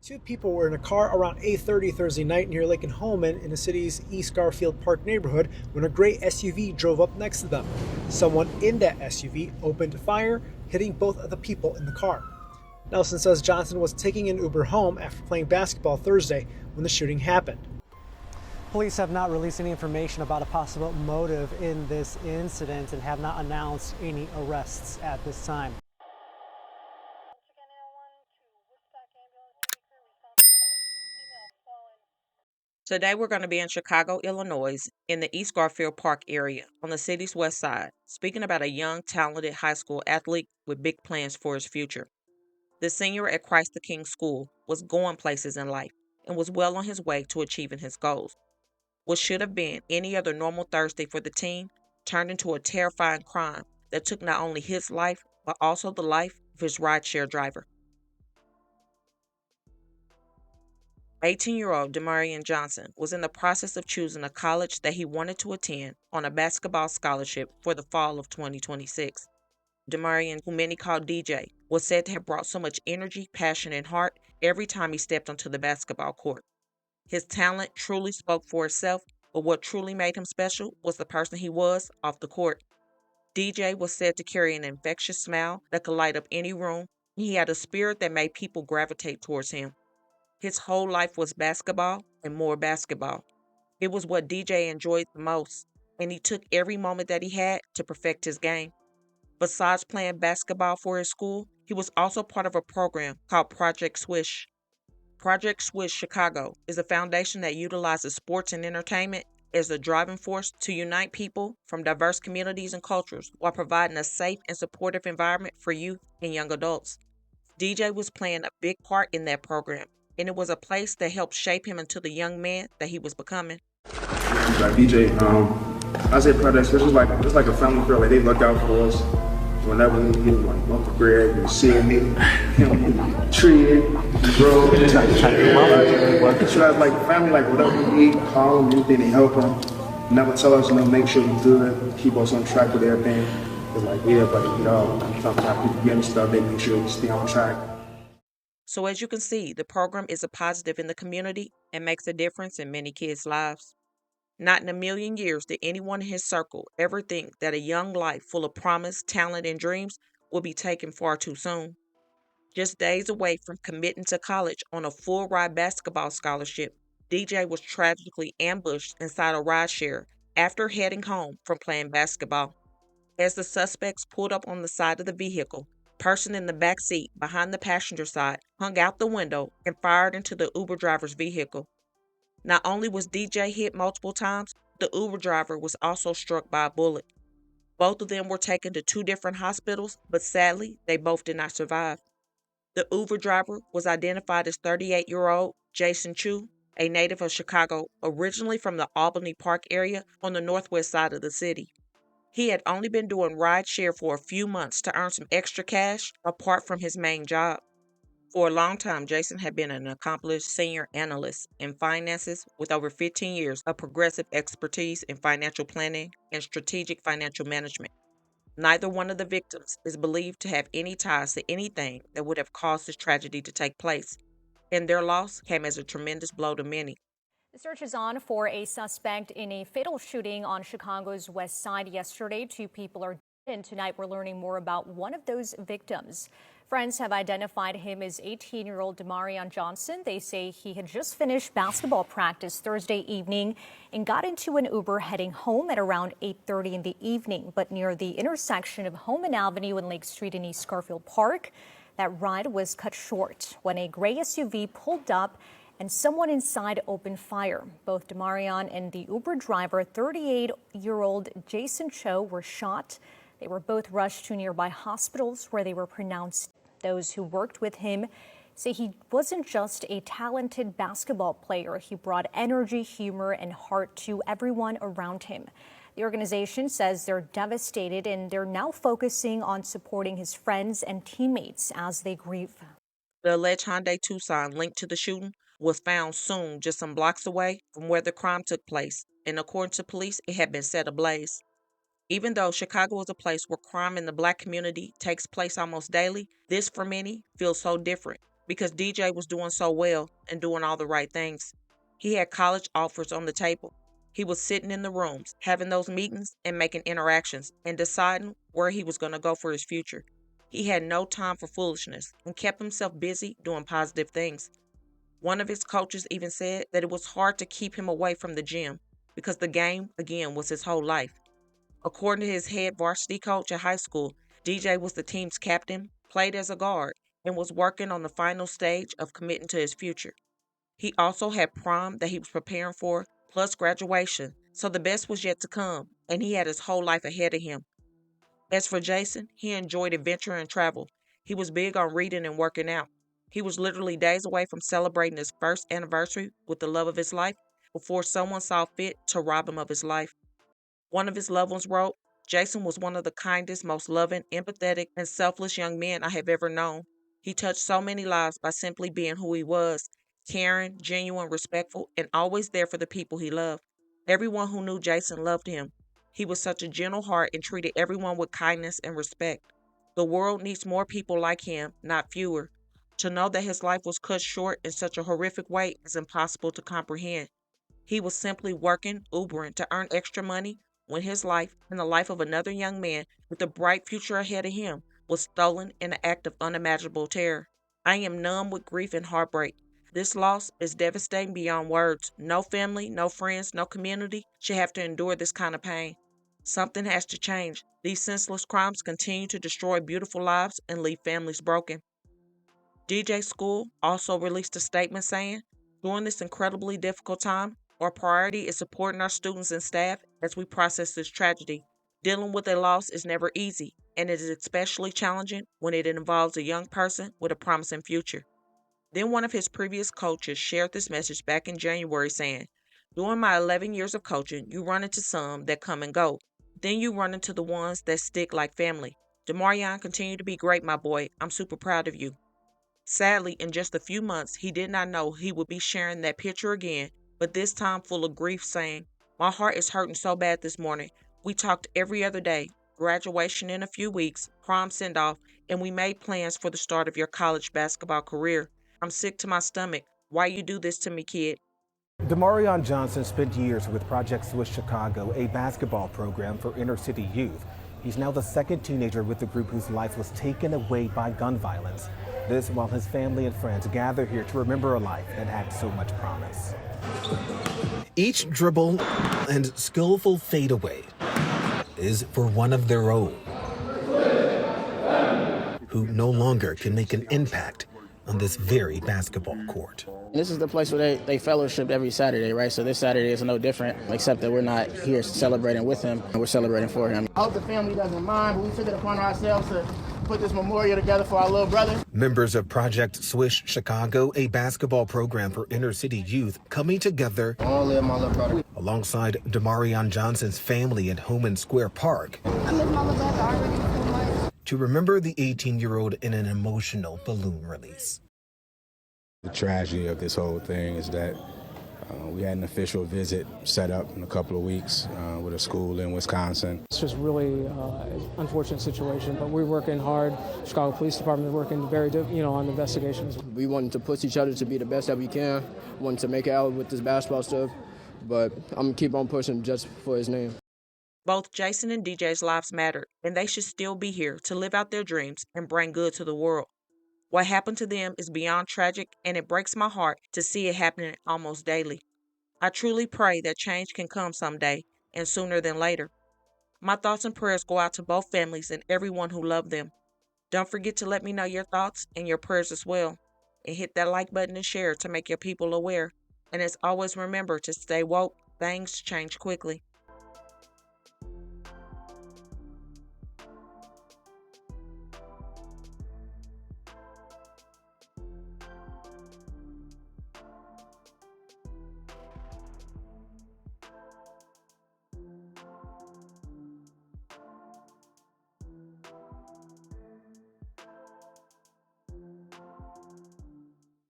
Two people were in a car around 8:30 Thursday night near Lake and Holman in the city's East Garfield Park neighborhood when a gray SUV drove up next to them. Someone in that SUV opened fire, hitting both of the people in the car. Nelson says Johnson was taking an Uber home after playing basketball Thursday when the shooting happened. Police have not released any information about a possible motive in this incident and have not announced any arrests at this time. Today we're going to be in Chicago, Illinois, in the East Garfield Park area on the city's west side, speaking about a young, talented high school athlete with big plans for his future. The senior at Christ the King School was going places in life and was well on his way to achieving his goals. What should have been any other normal Thursday for the teen turned into a terrifying crime that took not only his life, but also the life of his rideshare driver. 18-year-old Demarion Johnson was in the process of choosing a college that he wanted to attend on a basketball scholarship for the fall of 2026. Demarion, who many call DJ, was said to have brought so much energy, passion, and heart every time he stepped onto the basketball court. His talent truly spoke for itself, but what truly made him special was the person he was off the court. DJ was said to carry an infectious smile that could light up any room. He had a spirit that made people gravitate towards him. His whole life was basketball and more basketball. It was what DJ enjoyed the most, and he took every moment that he had to perfect his game. Besides playing basketball for his school, he was also part of a program called Project Swish. Project Swish Chicago is a foundation that utilizes sports and entertainment as a driving force to unite people from diverse communities and cultures while providing a safe and supportive environment for youth and young adults. DJ was playing a big part in that program, and it was a place that helped shape him into the young man that he was becoming. Like DJ, I say Project Swish is it's like a family feel. Like they look out for us. Whenever we get like Uncle Greg, you see me, him, Tree, bro, like family, like whatever we need, call them, anything to help them. Never tell us, make sure we good, keep us on track with everything. Cause like everybody, sometimes people getting stuff, they make sure we stay on track. So as you can see, the program is a positive in the community and makes a difference in many kids' lives. Not in a million years did anyone in his circle ever think that a young life full of promise, talent, and dreams would be taken far too soon. Just days away from committing to college on a full-ride basketball scholarship, DJ was tragically ambushed inside a rideshare after heading home from playing basketball. As the suspects pulled up on the side of the vehicle, person in the back seat behind the passenger side hung out the window and fired into the Uber driver's vehicle. Not only was DJ hit multiple times, the Uber driver was also struck by a bullet. Both of them were taken to two different hospitals, but sadly, they both did not survive. The Uber driver was identified as 38-year-old Jason Chu, a native of Chicago, originally from the Albany Park area on the northwest side of the city. He had only been doing rideshare for a few months to earn some extra cash apart from his main job. For a long time, Jason had been an accomplished senior analyst in finances with over 15 years of progressive expertise in financial planning and strategic financial management. Neither one of the victims is believed to have any ties to anything that would have caused this tragedy to take place, and their loss came as a tremendous blow to many. The search is on for a suspect in a fatal shooting on Chicago's west side yesterday. Two people are dead, and tonight we're learning more about one of those victims. Friends have identified him as 18-year-old Demarion Johnson. They say he had just finished basketball practice Thursday evening and got into an Uber heading home at around 8:30 in the evening. But near the intersection of Holman Avenue and Lake Street in East Garfield Park, that ride was cut short when a gray SUV pulled up and someone inside opened fire. Both Demarion and the Uber driver, 38-year-old Jason Chu, were shot. They were both rushed to nearby hospitals where they were pronounced. Those who worked with him say he wasn't just a talented basketball player. He brought energy, humor, and heart to everyone around him. The organization says they're devastated and they're now focusing on supporting his friends and teammates as they grieve. The alleged Hyundai Tucson linked to the shooting was found soon just some blocks away from where the crime took place, and according to police, it had been set ablaze. Even though Chicago is a place where crime in the Black community takes place almost daily, this for many feels so different. because DJ was doing so well and doing all the right things. He had college offers on the table. He was sitting in the rooms, having those meetings and making interactions and deciding where he was going to go for his future. He had no time for foolishness and kept himself busy doing positive things. One of his coaches even said that it was hard to keep him away from the gym because the game, again, was his whole life. According to his head varsity coach at high school, DJ was the team's captain, played as a guard, and was working on the final stage of committing to his future. He also had prom that he was preparing for, plus graduation, so the best was yet to come, and he had his whole life ahead of him. As for Jason, he enjoyed adventure and travel. He was big on reading and working out. He was literally days away from celebrating his first anniversary with the love of his life before someone saw fit to rob him of his life. One of his loved ones wrote, "Jason was one of the kindest, most loving, empathetic, and selfless young men I have ever known. He touched so many lives by simply being who he was, caring, genuine, respectful, and always there for the people he loved. Everyone who knew Jason loved him. He was such a gentle heart and treated everyone with kindness and respect. The world needs more people like him, not fewer. To know that his life was cut short in such a horrific way is impossible to comprehend. He was simply working, Ubering to earn extra money when his life and the life of another young man with a bright future ahead of him was stolen in an act of unimaginable terror. I am numb with grief and heartbreak. This loss is devastating beyond words. No family, no friends, no community should have to endure this kind of pain. Something has to change. These senseless crimes continue to destroy beautiful lives and leave families broken." DJ's school also released a statement saying, "During this incredibly difficult time, our priority is supporting our students and staff as we process this tragedy. Dealing with a loss is never easy, and it is especially challenging when it involves a young person with a promising future." Then one of his previous coaches shared this message back in January saying, "During my 11 years of coaching, you run into some that come and go. Then you run into the ones that stick like family. Demarion, continue to be great, my boy. I'm super proud of you." Sadly, in just a few months, he did not know he would be sharing that picture again, but this time full of grief, saying, "My heart is hurting so bad this morning. We talked every other day, graduation in a few weeks, prom send-off, and we made plans for the start of your college basketball career. I'm sick to my stomach. Why you do this to me, kid?" Demarion Johnson spent years with Project Swiss Chicago, a basketball program for inner city youth. He's now the second teenager with the group whose life was taken away by gun violence. This while his family and friends gather here to remember a life that had so much promise. Each dribble and skillful fadeaway is for one of their own, who no longer can make an impact on this very basketball court. This is the place where they fellowship every Saturday, right? So this Saturday is no different, except that we're not here celebrating with him, we're celebrating for him. I hope the family doesn't mind, but we took it upon ourselves to put this memorial together for our little brother. Members of Project Swiss Chicago, a basketball program for inner city youth, coming together Long live my little brother. alongside Demarion Johnson's family at Homan Square Park I miss my little brother already so much. to remember the 18-year-old in an emotional balloon release. The tragedy of this whole thing is that we had an official visit set up in a couple of weeks with a school in Wisconsin. It's just really an unfortunate situation, but we're working hard. Chicago Police Department is working very, on investigations. We wanted to push each other to be the best that we can, wanted to make it out with this basketball stuff, but I'm gonna keep on pushing just for his name. Both Jason and DJ's lives mattered, and they should still be here to live out their dreams and bring good to the world. What happened to them is beyond tragic, and it breaks my heart to see it happening almost daily. I truly pray that change can come someday, and sooner than later. My thoughts and prayers go out to both families and everyone who loved them. Don't forget to let me know your thoughts and your prayers as well. And hit that like button and share to make your people aware. And as always, remember to stay woke. Things change quickly.